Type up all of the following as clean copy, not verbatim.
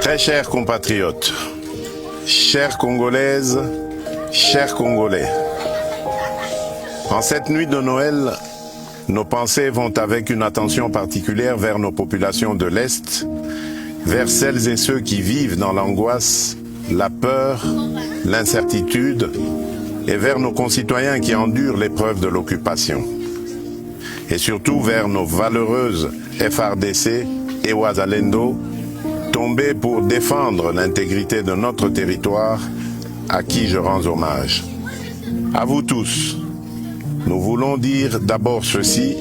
Très chers compatriotes, chères Congolaises, chers Congolais, en cette nuit de Noël, nos pensées vont avec une attention particulière vers nos populations de l'Est, vers celles et ceux qui vivent dans l'angoisse, la peur, l'incertitude, et vers nos concitoyens qui endurent l'épreuve de l'occupation. Et surtout vers nos valeureuses FRDC et Wazalendo, tombés pour défendre l'intégrité de notre territoire, à qui je rends hommage. À vous tous, nous voulons dire d'abord ceci: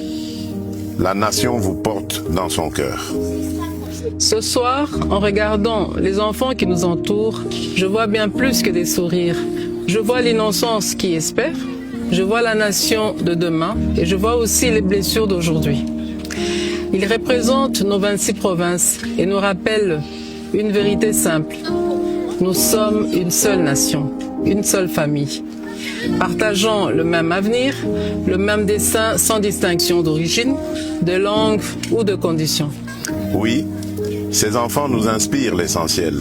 la nation vous porte dans son cœur. Ce soir, en regardant les enfants qui nous entourent, je vois bien plus que des sourires. Je vois l'innocence qui espère, je vois la nation de demain et je vois aussi les blessures d'aujourd'hui. Ils représentent nos 26 provinces et nous rappellent une vérité simple. Nous sommes une seule nation, une seule famille, partageant le même avenir, le même destin sans distinction d'origine, de langue ou de condition. Oui, ces enfants nous inspirent l'essentiel.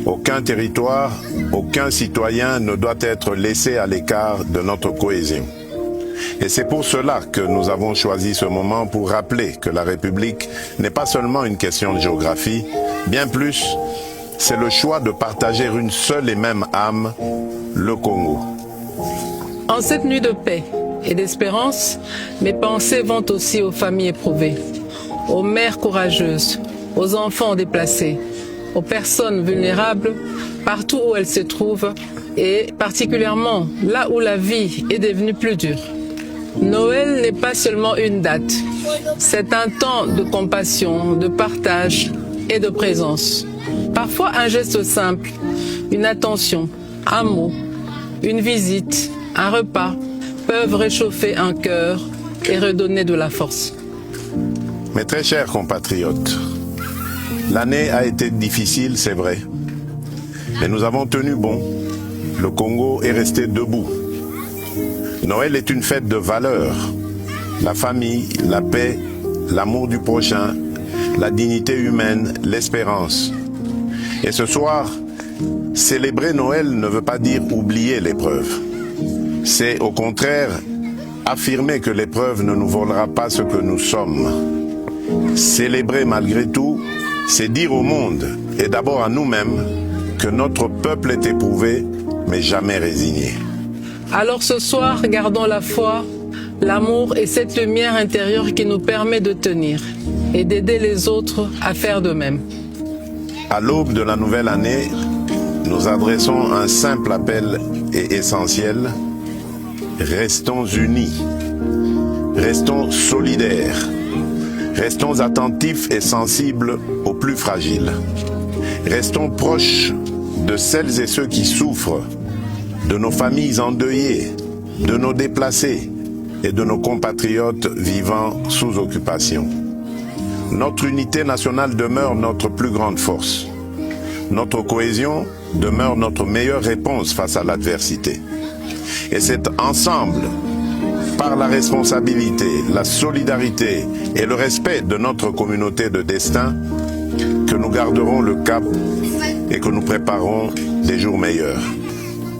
Aucun territoire, aucun citoyen ne doit être laissé à l'écart de notre cohésion. Et c'est pour cela que nous avons choisi ce moment pour rappeler que la République n'est pas seulement une question de géographie, bien plus, c'est le choix de partager une seule et même âme, le Congo. En cette nuit de paix et d'espérance, mes pensées vont aussi aux familles éprouvées, aux mères courageuses, aux enfants déplacés, aux personnes vulnérables, partout où elles se trouvent, et particulièrement là où la vie est devenue plus dure. Noël n'est pas seulement une date, c'est un temps de compassion, de partage et de présence. Parfois un geste simple, une attention, un mot, une visite, un repas peuvent réchauffer un cœur et redonner de la force. Mes très chers compatriotes, l'année a été difficile, c'est vrai, mais nous avons tenu bon. Le Congo est resté debout. Noël est une fête de valeurs. La famille, la paix, l'amour du prochain, la dignité humaine, l'espérance. Et ce soir, célébrer Noël ne veut pas dire oublier l'épreuve. C'est au contraire affirmer que l'épreuve ne nous volera pas ce que nous sommes. Célébrer malgré tout, c'est dire au monde, et d'abord à nous-mêmes, que notre peuple est éprouvé, mais jamais résigné. Alors ce soir, gardons la foi, l'amour et cette lumière intérieure qui nous permet de tenir et d'aider les autres à faire de même. À l'aube de la nouvelle année, nous adressons un simple appel et essentiel. Restons unis, restons solidaires, restons attentifs et sensibles aux plus fragiles. Restons proches de celles et ceux qui souffrent, de nos familles endeuillées, de nos déplacés et de nos compatriotes vivant sous occupation. Notre unité nationale demeure notre plus grande force. Notre cohésion demeure notre meilleure réponse face à l'adversité. Et c'est ensemble, par la responsabilité, la solidarité et le respect de notre communauté de destin, que nous garderons le cap et que nous préparerons des jours meilleurs.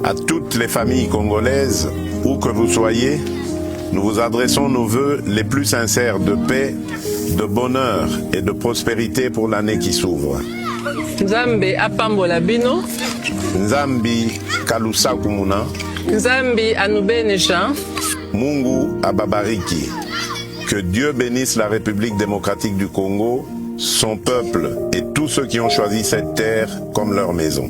À toutes les familles congolaises, où que vous soyez, nous vous adressons nos vœux les plus sincères de paix, de bonheur et de prospérité pour l'année qui s'ouvre. Nzambe apambola bino, Nzambi kalusa kumuna, Nzambi anubenesha, Mungu ababariki. Que Dieu bénisse la République démocratique du Congo, son peuple et tous ceux qui ont choisi cette terre comme leur maison.